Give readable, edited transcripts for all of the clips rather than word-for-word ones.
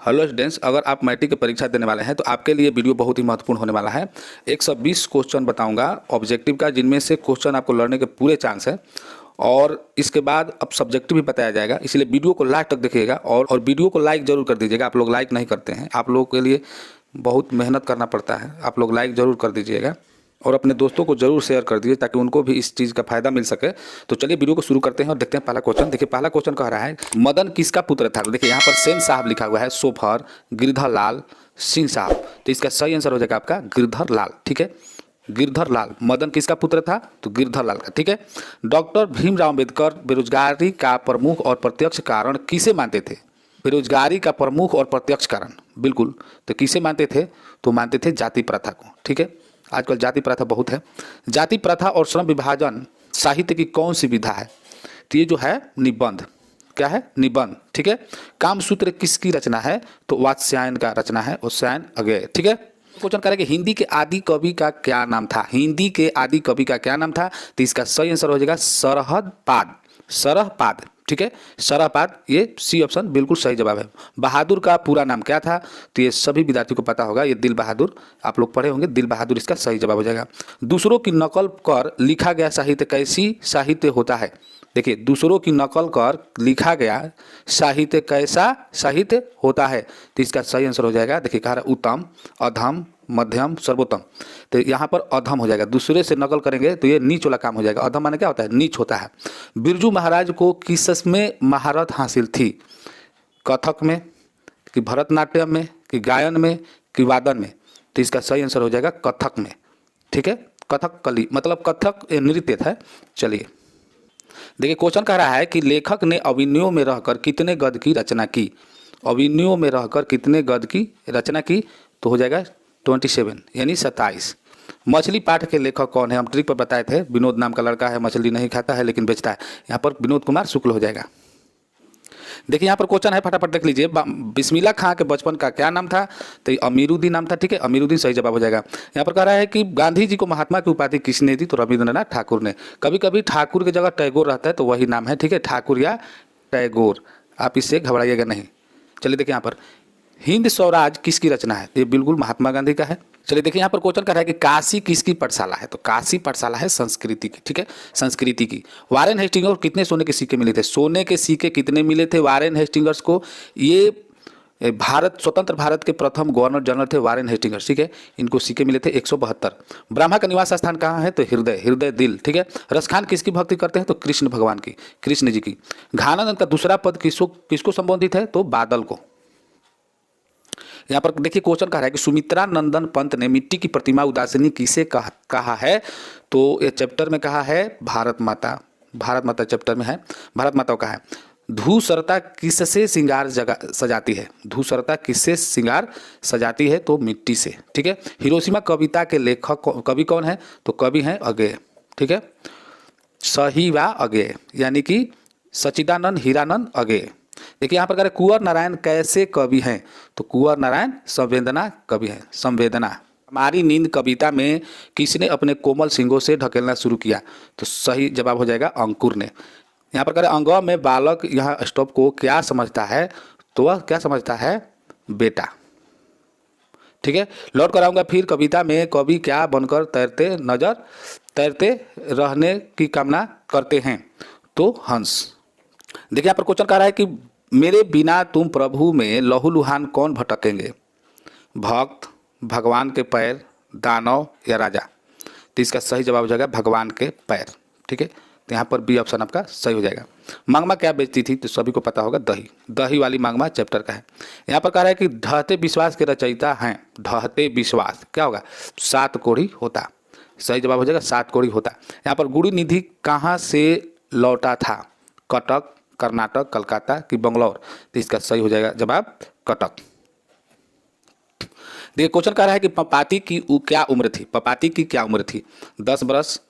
Hello students, अगर आप matric की परीक्षा देने वाले हैं तो आपके लिए वीडियो बहुत ही महत्वपूर्ण होने वाला है। 120 क्वेश्चन बताऊंगा ऑब्जेक्टिव का, जिनमें से क्वेश्चन आपको लड़ने के पूरे चांस है। और इसके बाद अब सब्जेक्टिव भी बताया जाएगा, इसलिए वीडियो को लास्ट तक देखिएगा। और वीडियो को लाइक जरूर कर दीजिएगा। आप लोग लाइक नहीं करते हैं, आप लोगों के लिए बहुत मेहनत करना पड़ता है। आप लोग लाइक ज़रूर कर दीजिएगा और अपने दोस्तों को जरूर शेयर कर दीजिए ताकि उनको भी इस चीज़ का फायदा मिल सके। तो चलिए वीडियो को शुरू करते हैं और देखते हैं पहला क्वेश्चन। देखिए पहला क्वेश्चन कह रहा है मदन किसका पुत्र था। देखिए यहाँ पर सेन साहब लिखा हुआ है, सोफर गिरधर लाल सिंह साहब। तो इसका सही आंसर हो जाएगा आपका गिरधर लाल। ठीक है, गिरधर लाल। मदन किसका पुत्र था, तो गिरधर लाल का। ठीक है। डॉक्टर भीमराव अम्बेडकर बेरोजगारी का प्रमुख और प्रत्यक्ष कारण किसे मानते थे। बेरोजगारी का प्रमुख और प्रत्यक्ष कारण, बिल्कुल। तो किसे मानते थे, तो मानते थे जाति प्रथा को। ठीक है, आजकल जाति प्रथा बहुत है। जाति प्रथा और श्रम विभाजन साहित्य की कौन सी विधा है, तो ये जो है निबंध। क्या है, निबंध। ठीक है। कामसूत्र किसकी रचना है, तो वात्स्यायन का रचना है, वात्स्यायन अगेय। ठीक है। क्वेश्चन करें कि हिंदी के आदि कवि का क्या नाम था। हिंदी के आदि कवि का क्या नाम था, तो इसका सही आंसर हो जाएगा सरहदपाद। सरहपाद। ठीक है, सरहपाद, ये सी ऑप्शन बिल्कुल सही जवाब है। बहादुर का पूरा नाम क्या था, तो ये सभी विद्यार्थियों को पता होगा, ये दिल बहादुर। आप लोग पढ़े होंगे, दिल बहादुर इसका सही जवाब हो जाएगा। दूसरों की नकल कर लिखा गया साहित्य कैसी साहित्य होता है। देखिए, दूसरों की नकल कर लिखा गया साहित्य कैसा साहित्य होता है, तो इसका सही आंसर हो जाएगा। देखिए कहा रहा उत्तम, अधम, मध्यम, सर्वोत्तम। तो यहाँ पर अधम हो जाएगा। दूसरे से नकल करेंगे तो ये नीच वाला काम हो जाएगा। अधम माने क्या होता है, नीच होता है। बिरजू महाराज को किसमें महारत हासिल थी। कथक में, कि भरतनाट्यम में, कि गायन में, कि वादन में। तो इसका सही आंसर हो जाएगा कथक में। ठीक है, कथक कली मतलब कथक नृत्य था। चलिए देखिए क्वेश्चन कह रहा है कि लेखक ने अभिनयों में रहकर कितने गद्य की रचना की। अभिनयों में रहकर कितने गद्य की रचना की, तो हो जाएगा 27 यानी 27। मछली पाठ के लेखक कौन है, हम ट्रिक पर बताए थे। विनोद नाम का लड़का है, मछली नहीं खाता है लेकिन बेचता है। यहाँ पर विनोद कुमार शुक्ल हो जाएगा। देखिए यहाँ पर क्वेश्चन है, फटाफट देख लीजिए। बिस्मिल्लाह खां के बचपन का क्या नाम था, तो अमीरुद्दीन नाम था। ठीक है, अमीरुद्दीन सही जवाब हो जाएगा। यहाँ पर कह रहा है कि गांधी जी को महात्मा की उपाधि किसने दी, तो रविंद्रनाथ ठाकुर ने। कभी कभी ठाकुर की जगह टैगोर रहता है, तो वही नाम है। ठीक है, ठाकुर या टैगोर, आप इससे घबराइएगा नहीं। चलिए देखिए यहाँ पर हिंद स्वराज किसकी रचना है, ये बिल्कुल महात्मा गांधी का है। चलिए देखिए यहाँ पर क्वेश्चन कर रहा है कि काशी किसकी पाठशाला है, तो काशी पाठशाला है संस्कृति की। ठीक है, संस्कृति की। वारेन हेस्टिंग्स को कितने सोने के सिक्के मिले थे, सोने के सिक्के कितने मिले थे वारेन हेस्टिंग्स को। ये भारत स्वतंत्र भारत के प्रथम गवर्नर जनरल थे वारेन हेस्टिंग्स। ठीक है, इनको सिक्के मिले थे 172। ब्रह्मा का निवास स्थान कहाँ है, तो हृदय, हृदय दिल। ठीक है। रसखान किसकी भक्ति करते हैं, तो कृष्ण भगवान की, कृष्ण जी की। घानानंद का दूसरा पद किसको संबोधित है, तो बादल को। यहाँ पर देखिए क्वेश्चन कह रहा है कि सुमित्रा नंदन पंत ने मिट्टी की प्रतिमा उदासीनी किसे कहा है, तो ये चैप्टर में कहा है भारत माता। भारत माता चैप्टर में है, भारत माता का है। धूसरता किससे श्रृंगार सजाती है, धूसरता किससे श्रृंगार सजाती है, तो मिट्टी से। ठीक है। हिरोशिमा कविता के लेखक कवि कौन है, तो कवि हैं अगेय। ठीक है, सही व अगेय यानी कि सच्चिदानंद हीरानंद अगेय। देखिए यहाँ पर कह रहे कुंवर नारायण कैसे कवि हैं, तो कुंवर नारायण संवेदना कवि हैं, संवेदना। हमारी नींद कविता में किसने अपने कोमल सिंगों से ढकेलना शुरू किया, तो सही जवाब हो जाएगा अंकुर ने। यहाँ पर कह रहे अंगवा में बालक यहाँ स्टॉप को क्या समझता है, तो वह क्या समझता है, बेटा। ठीक है, लौट कर आऊँगा फिर कविता में कवि क्या बनकर तैरते रहने की कामना करते हैं, तो हंस। देखिए यहाँ पर क्वेश्चन कह रहा है कि मेरे बिना तुम प्रभु में लहूलुहान कौन भटकेंगे, भक्त, भगवान के पैर, दानव या राजा। तो इसका सही जवाब हो जाएगा भगवान के पैर। ठीक है, तो यहाँ पर बी ऑप्शन आपका सही हो जाएगा। मांगमा क्या बेचती थी, तो सभी को पता होगा दही, दही वाली मांगमा चैप्टर का है। यहाँ पर कह रहा है कि ढहते विश्वास के रचयिता हैं, ढहते विश्वास क्या होगा, सात कोढ़ी होता। सही जवाब हो जाएगा सात कोढ़ी होता। यहाँ पर गुरु निधि कहाँ से लौटा था, कटक, कर्नाटक, कलकत्ता कि बंगलौर। तो इसका सही हो जाएगा जवाब कटक। देखिए क्वेश्चन कह रहा है कि पपाती की क्या उम्र थी, पपाती की क्या उम्र थी, 10 बरस,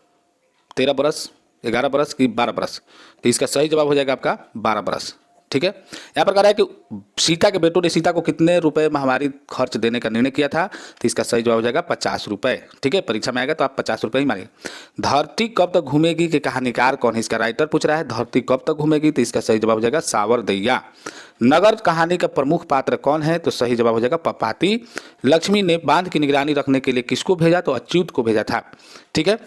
13 बरस, 11 बरस कि 12 बरस। तो इसका सही जवाब हो जाएगा आपका 12 बरस। ठीक है। यहाँ पर कह रहा है कि सीता के बेटों ने सीता को कितने रुपए महामारी खर्च देने का निर्णय किया था, तो इसका सही जवाब हो जाएगा 50 रुपए। ठीक है, परीक्षा में आएगा तो आप 50 रुपए ही मानिए। धरती कब तक घूमेगी के कहानीकार कौन है, इसका राइटर पूछ रहा है। धरती कब तक घूमेगी, तो इसका सही जवाब हो जाएगा सावरदैया। नगर कहानी का प्रमुख पात्र कौन है, तो सही जवाब हो जाएगा पपाती। लक्ष्मी ने बांध की निगरानी रखने के लिए किसको भेजा, तो अच्युत को भेजा था। ठीक है,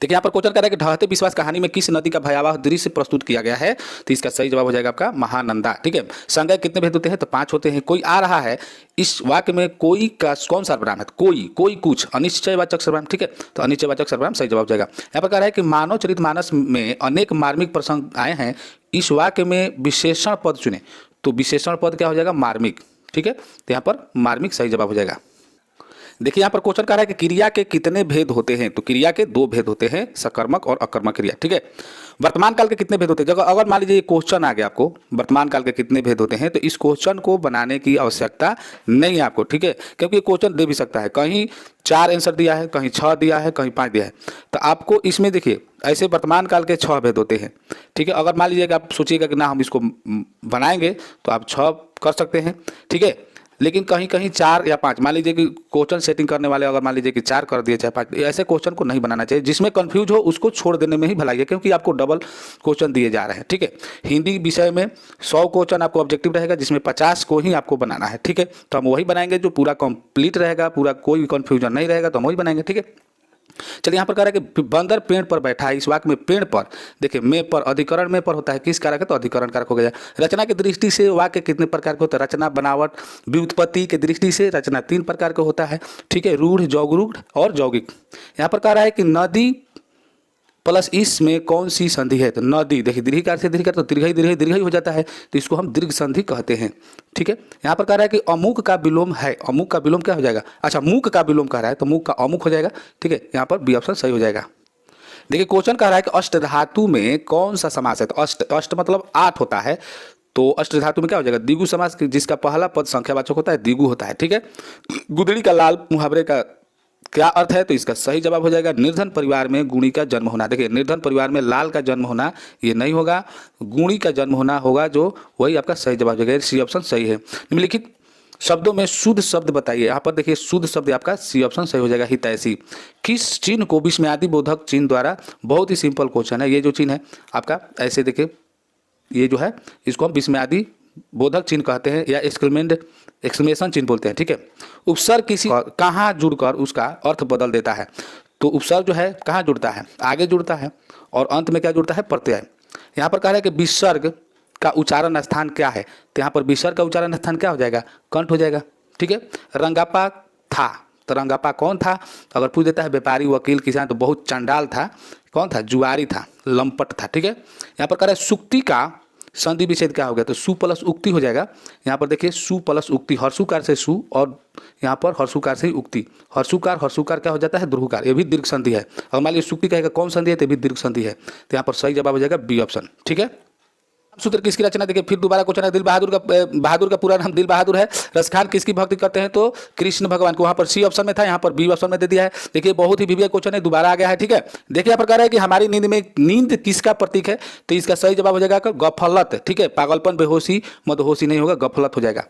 देखिए यहाँ पर क्वेश्चन कर रहा है कि ढहते विश्वास कहानी में किस नदी का भयावह दृश्य प्रस्तुत किया गया है, तो इसका सही जवाब हो जाएगा आपका महानंदा। ठीक है, संज्ञा कितने भेद होते हैं, तो 5 होते हैं। कोई आ रहा है, इस वाक्य में कोई का कौन सा सर्वनाम है, कोई कुछ अनिश्चयवाचक सर्वनाम। ठीक है, तो अनिश्चयवाचक सर्वनाम सही जवाब हो जाएगा। यहाँ पर कह रहा है कि मानव चरितमानस में अनेक मार्मिक प्रसंग आए हैं, इस वाक्य में विशेषण पद चुने, तो विशेषण पद क्या हो जाएगा, मार्मिक। ठीक है, तो यहाँ पर मार्मिक सही जवाब हो जाएगा। देखिए यहाँ पर क्वेश्चन कर रहा है कि क्रिया के कितने भेद होते हैं, तो क्रिया के 2 भेद होते हैं, सकर्मक और अकर्मक क्रिया। ठीक है, वर्तमान काल के कितने भेद होते हैं, जगह अगर मान लीजिए क्वेश्चन आ गया आपको वर्तमान काल के कितने भेद होते हैं, तो इस क्वेश्चन को बनाने की आवश्यकता नहीं है आपको। ठीक है, क्योंकि क्वेश्चन दे भी सकता है, कहीं 4 आंसर दिया है, कहीं 6 दिया है, कहीं 5 दिया है, तो आपको इसमें देखिए ऐसे वर्तमान काल के 6 भेद होते हैं। ठीक है, अगर मान लीजिए कि आप सोचिएगा कि ना हम इसको बनाएंगे तो आप 6 कर सकते हैं। ठीक है, लेकिन कहीं कहीं 4 या 5, मान लीजिए कि क्वेश्चन सेटिंग करने वाले अगर मान लीजिए कि 4 कर दिए चाहे 5, ऐसे क्वेश्चन को नहीं बनाना चाहिए। जिसमें कंफ्यूज हो उसको छोड़ देने में ही भलाई है, क्योंकि आपको डबल क्वेश्चन दिए जा रहे हैं। ठीक है, हिंदी विषय में 100 क्वेश्चन आपको ऑब्जेक्टिव रहेगा, जिसमें 50 को ही आपको बनाना है। ठीक है, तो हम वही बनाएंगे जो पूरा कंप्लीट रहेगा, पूरा कोई कंफ्यूजन नहीं रहेगा, तो हम वही बनाएंगे। ठीक है, चलिए यहाँ पर कह रहा है कि बंदर पेड़ पर बैठा है, इस वाक्य में पेड़ पर देखिए में पर अधिकरण में पर होता है, किस कारक है, तो अधिकरण कारक हो गया। रचना की दृष्टि से वाक्य कितने प्रकार के होते हैं, रचना बनावट व्युत्पत्ति के दृष्टि से रचना 3 प्रकार का होता है। ठीक है, रूढ़ जौगरूढ़ और यौगिक। यहाँ पर कह रहा है कि नदी प्लस इस में कौन सी संधि है, तो नदी देखिए दीर्घिकार से दीर्घिकार, तो दीर्घ हो जाता है, तो इसको हम दीर्घ संधि कहते हैं। ठीक है, यहाँ पर कह रहा है कि अमुक का विलोम है, अमुक का विलोम क्या हो जाएगा, अच्छा मूक का विलोम कह रहा है तो मूक का अमुक हो जाएगा। ठीक है, यहाँ पर बी ऑप्शन सही हो जाएगा। देखिए क्वेश्चन कह रहा है कि अष्ट धातु में कौन सा समास है, तो अष्ट मतलब 8 होता है, तो अष्ट धातु में क्या हो जाएगा, द्विगु समास, जिसका पहला पद संख्यावाचक होता है द्विगु होता है। ठीक है, गुदड़ी का लाल मुहावरे का क्या अर्थ है, तो इसका सही जवाब हो जाएगा निर्धन परिवार में गुणी का जन्म होना। देखिए निर्धन परिवार में लाल का जन्म होना ये नहीं होगा, गुणी का जन्म होना होगा, जो वही आपका सही जवाब हो जाएगा। सी ऑप्शन सही है। निम्नलिखित शब्दों में शुद्ध शब्द बताइए, यहाँ पर देखिए शुद्ध शब्द आपका सी ऑप्शन सही हो जाएगा, हितैषी। किस चिन्ह को विस्मयादि बोधक चिन्ह द्वारा, बहुत ही सिंपल क्वेश्चन है, ये जो चिन्ह है आपका ऐसे देखिए, ये जो है इसको हम विस्मयादि बोधक चिन्ह कहते हैं या एक्सक्लेमेशन चिन्ह बोलते हैं। ठीक है, उपसर्ग किसी कहाँ जुड़कर उसका अर्थ बदल देता है, तो उपसर्ग जो है कहाँ जुड़ता है, आगे जुड़ता है, और अंत में क्या जुड़ता है, प्रत्यय। यहाँ पर कह रहा है कि विसर्ग का उच्चारण स्थान क्या है, तो यहाँ पर विसर्ग का उच्चारण स्थान क्या हो जाएगा, कंठ हो जाएगा। ठीक है, रंगापा था, तो रंगापा कौन था, अगर पूछ देता है व्यापारी वकील किसान, तो बहुत चंडाल था, कौन था, जुआरी था, लंपट था। ठीक है, यहाँ पर कह रहा है सुक्ति का संधि विच्छेद क्या हो गया, तो सु प्लस उक्ति हो जाएगा। यहाँ पर देखिए सु प्लस उक्ति, हर्षुकार से सु और यहाँ पर हर्षुकार से उक्ति, हर्षुकार क्या हो जाता है, द्रुहकार, ये भी दीर्घ संधि है। और मान लीजिए सुक्ति कहेगा कौन संधि है, तो भी दीर्घ संधि है, तो यहाँ पर सही जवाब हो जाएगा बी ऑप्शन। ठीक है, सूत्र किसकी रचना, देखिए फिर दोबारा क्वेश्चन है, बहादुर का पूरा नाम दिल बहादुर है। रसखान किसकी भक्ति करते हैं, तो कृष्ण भगवान को, वहाँ पर सी ऑप्शन में था, यहाँ पर बी ऑप्शन में दे दिया है। देखिए बहुत ही विविध क्वेश्चन है, दोबारा आ गया है। ठीक है, देखिए यहाँ पर कह रहा है कि हमारी नींद किसका प्रतीक है, तो इसका सही जवाब हो जाएगा गफलत। ठीक है, पागलपन बेहोशी मदहोशी नहीं होगा, गफलत हो जाएगा।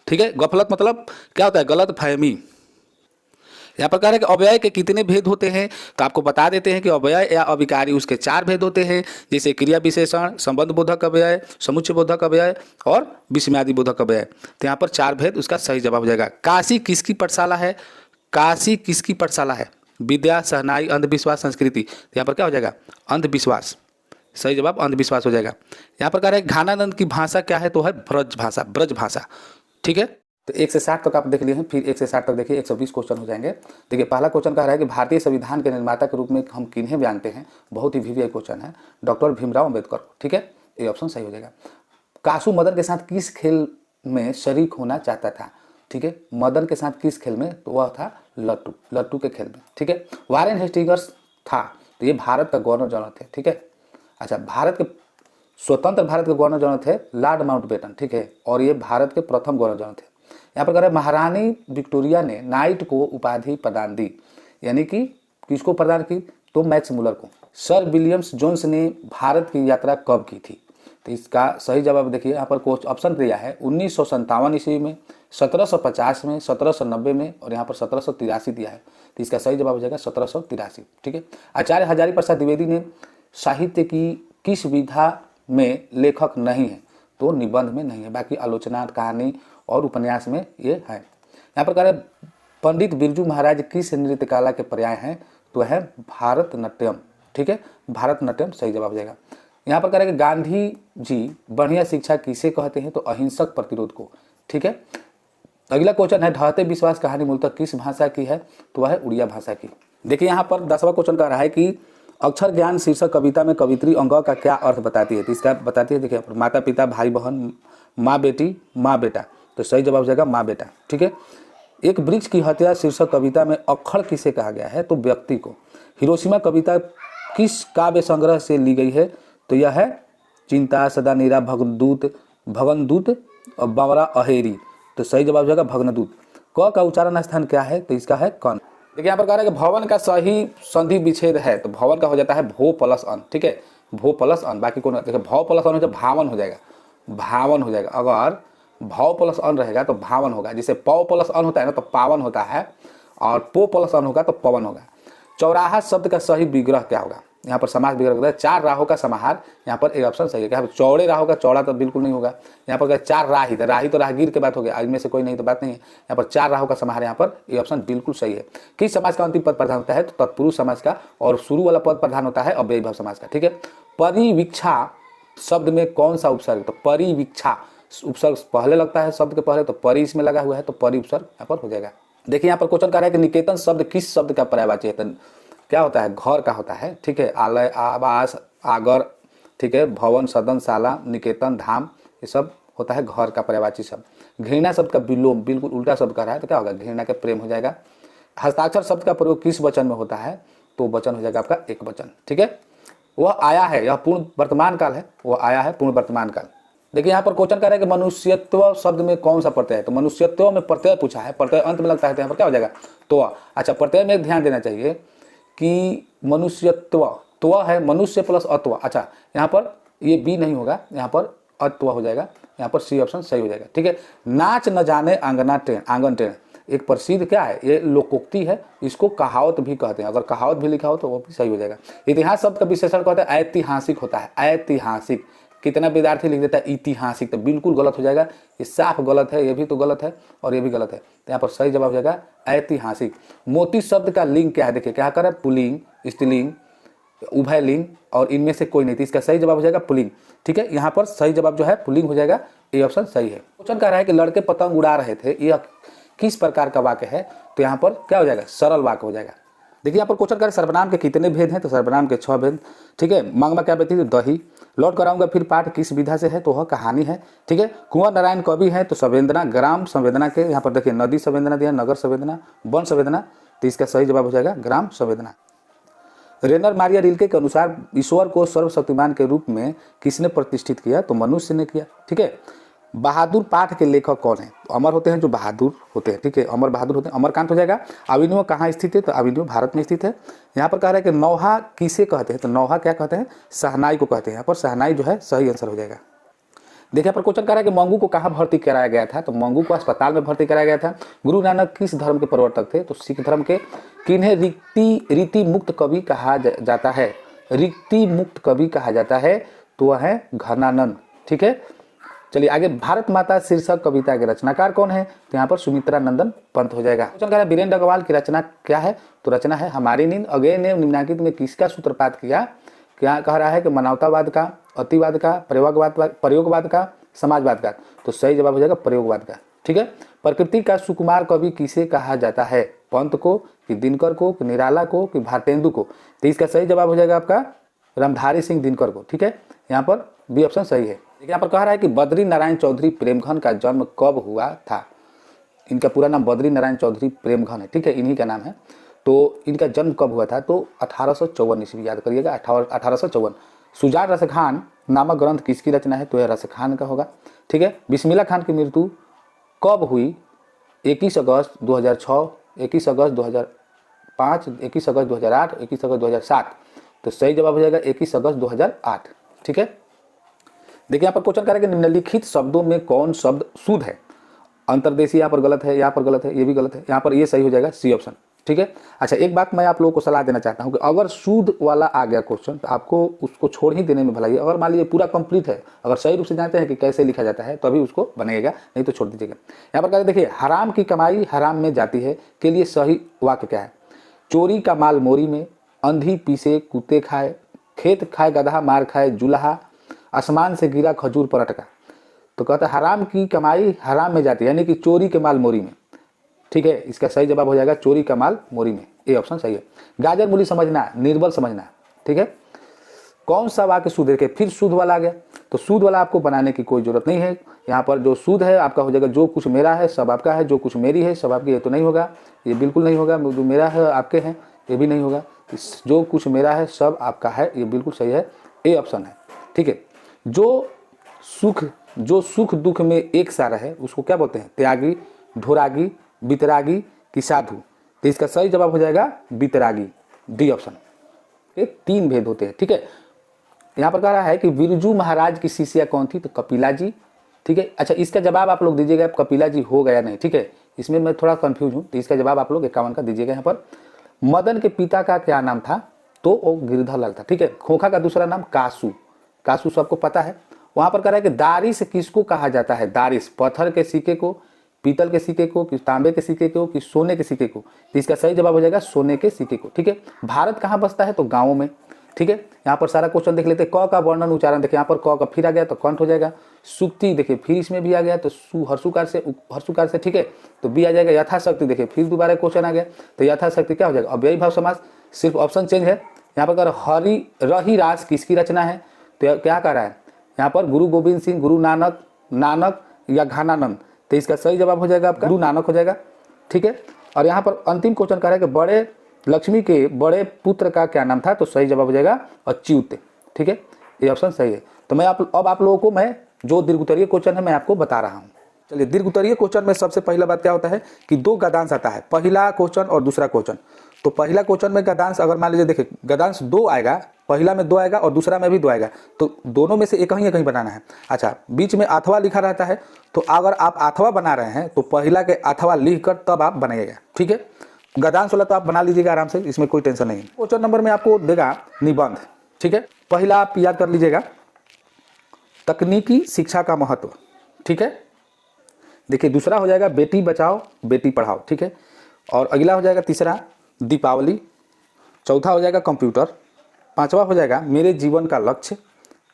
ठीक है, गफलत मतलब क्या होता है, गलत फहमी। यहाँ पर कह रहे हैं कि अव्यय के कितने भेद होते हैं, तो आपको बता देते हैं कि अव्यय या अविकारी उसके 4 भेद होते हैं, जैसे क्रिया विशेषण, संबंध बोधक अव्यय, समुच्चय बोधक अव्यय और विस्मयादि बोधक अव्यय। तो यहाँ पर 4 भेद उसका सही जवाब हो जाएगा। काशी किसकी पाठशाला है, काशी किसकी पाठशाला है, विद्या, सहनाई, अंधविश्वास, संस्कृति, तो यहाँ पर क्या हो जाएगा, अंधविश्वास, सही जवाब अंधविश्वास हो जाएगा। यहाँ पर कह रहे हैं घानानंद की भाषा क्या है, तो है ब्रज भाषा। ठीक है, तो 1 से 60 तक आप देख लिए हैं, फिर 1 से 60 तक देखिए 120 क्वेश्चन हो जाएंगे। देखिए पहला क्वेश्चन कह रहा है कि भारतीय संविधान के निर्माता के रूप में हम किन्हें जानते हैं, बहुत ही विविध क्वेश्चन है, डॉक्टर भीमराव अम्बेडकर। ठीक है, ये ऑप्शन सही हो जाएगा। कासू मदन के साथ किस खेल में शरीक होना चाहता था, ठीक है, मदन के साथ किस खेल में, तो वह था लट्टू के खेल में। ठीक है, वारेन हेस्टिंग्स था, तो ये भारत का गवर्नर जनरल थे। ठीक है, अच्छा स्वतंत्र भारत के गवर्नर जनरल थे लॉर्ड माउंटबेटन। ठीक है, और ये भारत के प्रथम गवर्नर जनरल थे। यहाँ पर कह रहे हैं महारानी विक्टोरिया ने नाइट को उपाधि प्रदान दी, यानी कि किसको प्रदान की, तो मैक्स मुलर को। सर विलियम्स जोन्स ने भारत की यात्रा कब की थी, तो इसका सही जवाब देखिए यहाँ पर कुछ ऑप्शन दिया है 1957 ईस्वी में, 1750 में, 1790 में और यहाँ पर 1783 दिया है। तो इसका सही जवाब हो जाएगा 1783। ठीक है। आचार्य हजारी प्रसाद द्विवेदी ने साहित्य की किस विधा में लेखक नहीं है? तो निबंध में नहीं है, बाकी आलोचना, कहानी और उपन्यास में ये है। यहाँ पर कह रहे पंडित बिरजू महाराज किस नृत्य कला के पर्याय हैं? तो है भारतनाट्यम। ठीक है, भारतनाट्यम सही जवाब हो जाएगा। यहाँ पर कह रहे हैं कि गांधी जी बढ़िया शिक्षा किसे कहते हैं? तो अहिंसक प्रतिरोध को। ठीक है। अगला क्वेश्चन है ढहते विश्वास कहानी मूलतः किस भाषा की है? तो वह है उड़िया भाषा की। देखिए यहाँ पर 10वां क्वेश्चन कह रहा है कि अक्षर ज्ञान शीर्षक कविता में कवित्री अंग का क्या अर्थ बताती है? तो इसका बताती है, देखिए माता पिता, भाई बहन, माँ बेटी, माँ बेटा। तो सही जवाब हो जाएगा माँ बेटा। ठीक है। एक वृक्ष की हत्या शीर्षक कविता में अक्षर किसे कहा गया है? तो व्यक्ति को। हिरोशिमा कविता किस काव्य संग्रह से ली गई है? तो यह है चिंता, सदानीरा, भगनदूत और बावरा अहेरी। तो सही जवाब हो जाएगा भगनदूत। क का उच्चारण स्थान क्या है? तो इसका है कन। देखिए यहाँ पर कह रहा है कि भवन का सही संधि विच्छेद है, तो भवन का हो जाता है भो प्लस अन। ठीक है, भो प्लस अन, बाकी कौन? देखिए भव प्लस अन हो जाए भावन हो जाएगा, भावन हो जाएगा। अगर भव प्लस अन रहेगा तो भावन होगा। जैसे पौ प्लस अन होता है ना तो पावन होता है, और पो प्लस अन होगा तो पवन होगा। चौराहा शब्द का सही विग्रह क्या होगा? यहाँ पर समास विग्रह होता है 4 राहों का समाहार। यहाँ पर एक ऑप्शन सही है। क्या चौड़े राहों का चौड़ा तो बिल्कुल नहीं होगा। यहाँ पर 4 राही, तो राही तो राहगीर के बात हो गया, इनमें से कोई नहीं तो बात नहीं है। यहाँ पर 4 राहों का समाहार, यहाँ पर ये ऑप्शन बिल्कुल सही है। किस समाज का अंतिम पद प्रधान होता है? तो तत्पुरुष समाज का, और शुरू वाला पद प्रधान होता है अव्ययीभाव समाज का। ठीक है। परिवीक्षा शब्द में कौन सा उपसर्ग? तो परिवीक्षा उपसर्ग पहले लगता है शब्द के पहले, तो परि इसमें लगा हुआ है, तो परि उपसर्ग यहाँ पर हो जाएगा। देखिए यहाँ पर क्वेश्चन कर रहा है कि निकेतन शब्द किस शब्द का पर्यायवाची है? तो क्या होता है? घर का होता है। ठीक है। आलय, आवास, आगर, ठीक है, भवन, सदन, शाला, निकेतन, धाम, ये सब होता है घर का पर्यायवाची शब्द। घृणा शब्द का विलोम, बिल्कुल उल्टा शब्द कर रहा है, तो क्या होगा? घृणा के प्रेम हो जाएगा। हस्ताक्षर शब्द का प्रयोग किस वचन में होता है? तो वचन हो जाएगा आपका एक वचन। ठीक है। वह आया है, यह पूर्ण वर्तमान काल है, वह आया है पूर्ण वर्तमान काल। देखिए यहाँ पर क्वेश्चन कर रहा है कि मनुष्यत्व शब्द में कौन सा प्रत्यय है? तो मनुष्यत्व में प्रत्यय पूछा है, प्रत्यय अंत में लगता है, तो यहाँ पर क्या हो जाएगा? तो। अच्छा, प्रत्यय में ध्यान देना चाहिए कि मनुष्यत्व, त्व है मनुष्य प्लस अत्व। अच्छा, यहाँ पर ये बी नहीं होगा, यहाँ पर अत्व हो जाएगा। यहाँ पर सी ऑप्शन सही हो जाएगा। ठीक है। नाच न जाने आंगना टेढ़, आंगन टेढ़, एक प्रसिद्ध क्या है? ये लोकोक्ति है, इसको कहावत भी कहते हैं। अगर कहावत भी लिखा हो तो वो भी सही हो जाएगा। इतिहास शब्द का विशेषण कहते हैं ऐतिहासिक होता है, ऐतिहासिक। कितना विद्यार्थी लिख देता है ऐतिहासिक, तो बिल्कुल गलत हो जाएगा। ये साफ गलत है, ये भी तो गलत है और ये भी गलत है, तो यहाँ पर सही जवाब हो जाएगा ऐतिहासिक। मोती शब्द का लिंग क्या है? देखिए क्या कर रहा है? पुल्लिंग, स्त्रीलिंग, उभयलिंग और इनमें से कोई नहीं, तो इसका सही जवाब हो जाएगा पुल्लिंग। ठीक है। यहाँ पर सही जवाब जो है पुल्लिंग हो जाएगा, ये ऑप्शन सही है। क्वेश्चन कह रहा है कि लड़के पतंग उड़ा रहे थे, यह किस प्रकार का वाक्य है? तो यहाँ पर क्या हो जाएगा? सरल वाक्य हो जाएगा। देखिए यहाँ पर क्वेश्चन कर सर्वनाम के कितने भेद हैं? तो सर्वनाम के 6 भेद। ठीक है। मांगमा क्या बेटी? दही। लौट कराऊंगा फिर पाठ किस विधा से है? तो वह कहानी है। ठीक है। कुंवर नारायण कवि है, तो संवेदना, ग्राम संवेदना के, यहाँ पर देखिए नदी संवेदना दिया, नगर संवेदना, वन संवेदना, तो इसका सही जवाब हो जाएगा ग्राम संवेदना। रेनर मारिया रिल्के के अनुसार ईश्वर को सर्वशक्तिमान के रूप में किसने प्रतिष्ठित किया? तो मनुष्य ने किया। ठीक है। बहादुर पाठ के लेखक कौन है? तो अमर होते हैं जो बहादुर होते हैं। ठीक है, अमर बहादुर होते हैं। अमरकांत हो जाएगा। अभिनव कहाँ स्थित है? तो अभिनव भारत में स्थित है। यहाँ पर कह रहा है कि नौहा किसे कहते हैं? तो नौहा क्या कहते हैं? शहनाई को कहते हैं। यहाँ पर शहनाई जो है सही आंसर हो जाएगा। देखिए यहाँ पर क्वेश्चन कर रहा है कि मंगू को कहाँ भर्ती कराया गया था? तो मंगू को अस्पताल में भर्ती कराया गया था। गुरु नानक किस धर्म के प्रवर्तक थे? तो सिख धर्म के। किन्हें रीति मुक्त कवि कहा जाता है? रीति मुक्त कवि कहा जाता है, तो वह है घनानंद। ठीक है। चलिए आगे, भारत माता शीर्षक कविता के रचनाकार कौन है? तो यहाँ पर सुमित्रा नंदन पंत हो जाएगा। क्वेश्चन कह रहा है वीरेंद्र अग्रवाल की रचना क्या है? तो रचना है हमारी नींद। अगेन ने निम्नलिखित में किसका सूत्रपात किया? क्या कह रहा है कि मानवतावाद का, अतिवाद का, प्रयोगवाद का, समाजवाद का। तो सही जवाब हो जाएगा प्रयोगवाद का। ठीक है। प्रकृति का सुकुमार कवि किसे कहा जाता है? पंत को, कि दिनकर को, कि निराला को, कि भारतेंदु को। तो इसका सही जवाब हो जाएगा आपका रामधारी सिंह दिनकर को। ठीक है। यहाँ पर बी ऑप्शन सही है। देखिए यहाँ पर कह रहा है कि बद्री नारायण चौधरी प्रेमघन का जन्म कब हुआ था? इनका पूरा नाम बद्री नारायण चौधरी प्रेमघन है। ठीक है, इन्हीं का नाम है। तो इनका जन्म कब हुआ था? तो 1854 ईस्वी, याद करिएगा 1854। शुजा रसखान नामक ग्रंथ किसकी रचना है? तो यह रसखान का होगा। ठीक है। बिस्मिल्लाह खान की मृत्यु कब हुई? 21 अगस्त 2006, 21 अगस्त 2005, 21 अगस्त 2008, 21 अगस्त 2007। तो सही जवाब हो जाएगा 21 अगस्त 2008। ठीक है। देखिए यहाँ पर क्वेश्चन करें कि निम्नलिखित शब्दों में कौन शब्द शुद्ध है। अंतर्देशीय यहाँ पर गलत है, यहाँ पर गलत है, ये भी गलत है, यहाँ पर ये सही हो जाएगा सी ऑप्शन। ठीक है। अच्छा एक बात मैं आप लोगों को सलाह देना चाहता हूँ कि अगर शुद्ध वाला आ गया क्वेश्चन तो आपको उसको छोड़ ही देने में भलाई है। अगर मान लीजिए पूरा कंप्लीट है, अगर सही रूप से जानते हैं कि कैसे लिखा जाता है तभी उसको बनेगा, नहीं तो छोड़ दीजिएगा। यहाँ पर कहते देखिए हराम की कमाई हराम में जाती है के लिए सही वाक्य क्या है। चोरी का माल मोरी में, अंधी पीसे कुत्ते खाए, खेत खाए गधा मार खाए जुलाहा, आसमान से गिरा खजूर पर अटका। तो कहता है हराम की कमाई हराम में जाती है, यानी कि चोरी के माल मोरी में। ठीक है, इसका सही जवाब हो जाएगा चोरी का माल मोरी में, ये ऑप्शन सही है। गाजर मूली समझना, निर्बल समझना। ठीक है, कौन सा वाक्य शुद्ध है, फिर शुद्ध वाला आ गया। तो शुद्ध वाला आपको बनाने की कोई जरूरत नहीं है। यहाँ पर जो शुद्ध है आपका हो जाएगा जो कुछ मेरा है सब आपका है, जो कुछ मेरी है सब आपकी। ये तो नहीं होगा, ये बिल्कुल नहीं होगा। जो मेरा है आपके हैं ये भी नहीं होगा। जो कुछ मेरा है सब आपका है, ये बिल्कुल सही है, ए ऑप्शन है। ठीक है, जो सुख दुख में एक सा रहे उसको क्या बोलते हैं, त्यागी, ढोरागी, बितरागी कि साधु। तो इसका सही जवाब हो जाएगा बितरागी, डी ऑप्शन। ये 3 भेद होते हैं। ठीक है, यहाँ पर कह रहा है कि बिरजू महाराज की शिष्या कौन थी, तो कपिला जी। ठीक है, अच्छा इसका जवाब आप लोग दीजिएगा कपिला जी हो गया नहीं। ठीक है, इसमें मैं थोड़ा कंफ्यूज हूँ, तो इसका जवाब आप लोग 51 का दीजिएगा। यहाँ पर मदन के पिता का क्या नाम था, तो वो गिरधर लाल था। ठीक है, खोखा का दूसरा नाम कासू, कासू सबको पता है। वहां पर कह रहा है कि दारिस किसको कहा जाता है, दारिस पत्थर के सिक्के को, पीतल के सिक्के को, कि तांबे के सिक्के को, कि सोने के सिक्के को। तो इसका सही जवाब हो जाएगा सोने के सिक्के को। ठीक है, भारत कहाँ बसता है, तो गाँव में। ठीक है, यहाँ पर सारा क्वेश्चन देख लेते हैं। क का वर्णन उच्चारण देखिए, यहाँ पर क का फिर आ गया तो कंठ हो जाएगा। सुक्ति देखिए फिर इसमें भी आ गया तो हर्षुकार से। ठीक है, तो बी आ जाएगा। यथाशक्ति देखिए फिर दोबारा क्वेश्चन आ गया, तो यथाशक्ति क्या हो जाएगा, अव्ययी भाव समास। सिर्फ ऑप्शन चेंज है। यहाँ पर अगर हरि रही रास किसकी रचना है, तो क्या कह रहा है यहाँ पर, गुरु गोविंद सिंह, गुरु नानक, नानक या घनानंद। तो इसका सही जवाब हो जाएगा आपका गुरु नानक हो जाएगा। ठीक है, और यहाँ पर अंतिम क्वेश्चन कह रहा है कि बड़े लक्ष्मी के बड़े पुत्र का क्या नाम था, तो सही जवाब हो जाएगा अच्युत। ठीक है, ये ऑप्शन सही है। तो मैं अब आप लोगों को मैं जो दीर्घोत्तरीय क्वेश्चन है मैं आपको बता रहा हूँ। चलिए, दीर्घोत्तरीय क्वेश्चन में सबसे पहला बात क्या होता है कि 2 गद्यांश आता है, पहला क्वेश्चन और दूसरा क्वेश्चन। तो पहला क्वेश्चन में गद्यांश अगर मान लीजिए देखिए गद्यांश 2 आएगा, पहला में 2 आएगा और दूसरा में भी 2 आएगा, तो दोनों में से एक ही बनाना है। अच्छा, बीच में अथवा लिखा रहता है, तो अगर आप अथवा बना रहे हैं तो पहला के अथवा लिख कर तब आप बनाइएगा। ठीक है, गद्यांश वाला तो आप बना लीजिएगा आराम से, इसमें कोई टेंशन नहीं है। क्वेश्चन नंबर में आपको देगा निबंध। ठीक है, पहला आप याद कर लीजिएगा तकनीकी शिक्षा का महत्व। ठीक है, देखिए दूसरा हो जाएगा बेटी बचाओ बेटी पढ़ाओ। ठीक है, और अगला हो जाएगा तीसरा दीपावली, चौथा हो जाएगा कंप्यूटर, पांचवा हो जाएगा मेरे जीवन का लक्ष्य।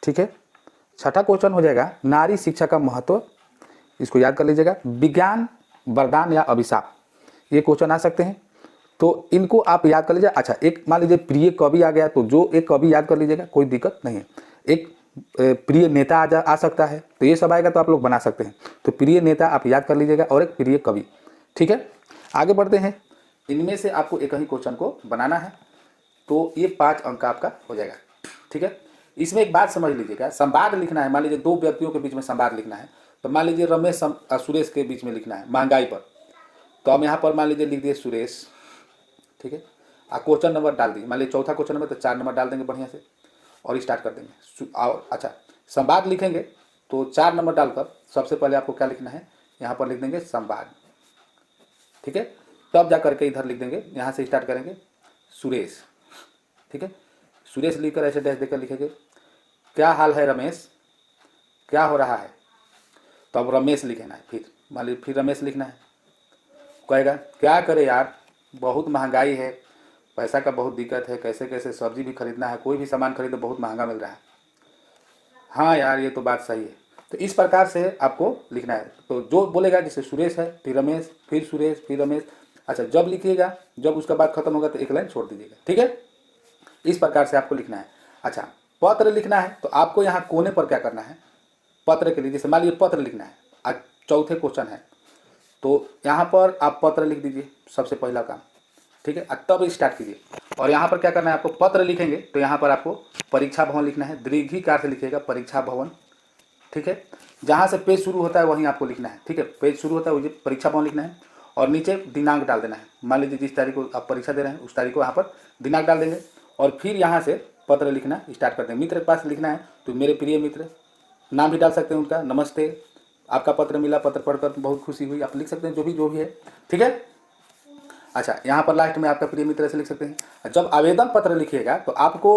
ठीक है, छठा क्वेश्चन हो जाएगा नारी शिक्षा का महत्व, इसको याद कर लीजिएगा। विज्ञान वरदान या अभिशाप, ये क्वेश्चन आ सकते हैं, तो इनको आप याद कर लीजिए। अच्छा, एक मान लीजिए प्रिय कवि आ गया, तो जो एक कवि याद कर लीजिएगा, कोई दिक्कत नहीं है। एक प्रिय नेता आ सकता है, तो ये सब आएगा तो आप लोग बना सकते हैं। तो प्रिय नेता आप याद कर लीजिएगा और एक प्रिय कवि। ठीक है, आगे बढ़ते हैं। इनमें से आपको एक ही क्वेश्चन को बनाना है, तो ये 5 अंक का आपका हो जाएगा। ठीक है, इसमें एक बात समझ लीजिएगा, संवाद लिखना है। मान लीजिए 2 व्यक्तियों के बीच में संवाद लिखना है, तो मान लीजिए रमेश और सुरेश के बीच में लिखना है महंगाई पर, तो हम यहाँ पर मान लीजिए लिख दिए सुरेश। ठीक है, क्वेश्चन नंबर डाल दिए, मान लीजिए चौथा क्वेश्चन नंबर, तो 4 नंबर डाल देंगे बढ़िया से और स्टार्ट कर देंगे। और अच्छा, संवाद लिखेंगे तो 4 नंबर डालकर सबसे पहले आपको क्या लिखना है, यहाँ पर लिख देंगे संवाद। ठीक है, तब जा करके इधर लिख देंगे, यहाँ से स्टार्ट करेंगे सुरेश। ठीक है, सुरेश लिखकर ऐसे डैश देकर लिखेंगे क्या हाल है रमेश, क्या हो रहा है, तो अब रमेश लिखना है। फिर मान लीजिए फिर रमेश लिखना है, कहेगा क्या करे यार बहुत महंगाई है, पैसा का बहुत दिक्कत है, कैसे कैसे सब्जी भी खरीदना है, कोई भी सामान खरीदो बहुत महंगा मिल रहा है। हाँ यार ये तो बात सही है। तो इस प्रकार से आपको लिखना है। तो जो बोलेगा जैसे सुरेश है, फिर रमेश, फिर सुरेश, फिर रमेश। अच्छा, जब लिखिएगा, जब उसका बात खत्म होगा तो एक लाइन छोड़ दीजिएगा। ठीक है, इस प्रकार से आपको लिखना है। अच्छा, पत्र लिखना है, तो आपको यहाँ कोने पर क्या करना है, पत्र के लिए जैसे मान लीजिए पत्र लिखना है, आज चौथे क्वेश्चन है, तो यहाँ पर आप पत्र लिख दीजिए सबसे पहला काम। ठीक है, तब स्टार्ट कीजिए। और यहाँ पर क्या करना है, आपको पत्र लिखेंगे तो यहाँ पर आपको परीक्षा भवन लिखना है, दीर्घिकार से लिखिएगा परीक्षा भवन। ठीक है, जहाँ से पेज शुरू होता है वहीं आपको लिखना है। ठीक है, पेज शुरू होता है वही परीक्षा भवन लिखना है, और नीचे दिनांक डाल देना है। मान लीजिए जिस तारीख को आप परीक्षा दे रहे हैं उस तारीख को यहाँ पर दिनांक डाल देंगे, और फिर यहाँ से पत्र लिखना स्टार्ट कर देंगे। मित्र के पास लिखना है तो मेरे प्रिय मित्र, नाम भी डाल सकते हैं उनका, नमस्ते, आपका पत्र मिला, पत्र पढ़कर बहुत खुशी हुई, आप लिख सकते हैं जो भी है, ठीक है। अच्छा, यहाँ पर लास्ट में आपका प्रिय मित्र से लिख सकते हैं। जब आवेदन पत्र लिखिएगा तो आपको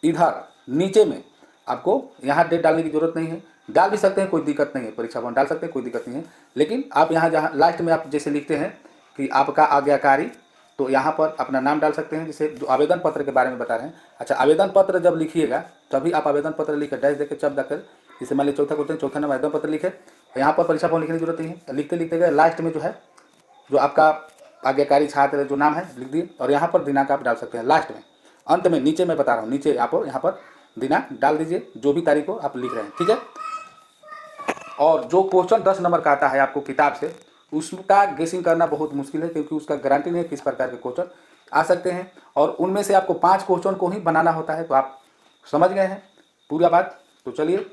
इधर नीचे में आपको यहाँ डेट डालने की जरूरत नहीं है, डाल भी सकते हैं, कोई दिक्कत नहीं है, परीक्षा भवन डाल सकते हैं, कोई दिक्कत नहीं है। लेकिन आप यहाँ जहाँ लास्ट में आप जैसे लिखते हैं कि आपका आज्ञाकारी, तो यहाँ पर अपना नाम डाल सकते हैं, जैसे जो आवेदन पत्र के बारे में बता रहे हैं। अच्छा, आवेदन पत्र जब लिखिएगा तभी आप आवेदन पत्र लिखकर डैश देकर चप देकर, जैसे मान लीजिए चौथा क्वेश्चन, चौथा नंबर आवेदन पत्र लिखे, यहाँ पर परीक्षा भवन लिखने की जरूरत नहीं है। लिखते लिखते गए लास्ट में जो है जो आपका आज्ञाकारी छात्र जो नाम है लिख दिए, और यहाँ पर दिनांक आप डाल सकते हैं लास्ट में, अंत में नीचे मैं बता रहा हूँ, नीचे आप यहाँ पर दिनांक डाल दीजिए, जो भी तारीख को आप लिख रहे हैं, ठीक है। और जो क्वेश्चन 10 नंबर का आता है आपको किताब से, उसका गेसिंग करना बहुत मुश्किल है, क्योंकि उसका गारंटी नहीं है किस प्रकार के क्वेश्चन आ सकते हैं, और उनमें से आपको 5 क्वेश्चन को ही बनाना होता है। तो आप समझ गए हैं पूरा बात। तो चलिए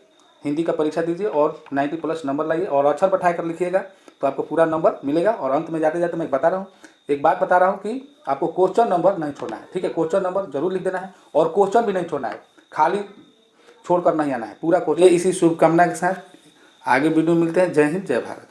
हिंदी का परीक्षा दीजिए और 90+ नंबर लाइए, और अक्षर बैठा कर लिखिएगा तो आपको पूरा नंबर मिलेगा। और अंत में जाते जाते मैं बता रहा हूँ, एक बात बता रहा हूँ कि आपको क्वेश्चन नंबर नहीं छोड़ना है, ठीक है। क्वेश्चन नंबर जरूर लिख देना है, और क्वेश्चन भी नहीं छोड़ना है, खाली छोड़कर नहीं आना है, पूरा क्वेश्चन। इसी शुभकामना के साथ आगे वीडियो मिलते हैं। जय हिंद, जय भारत।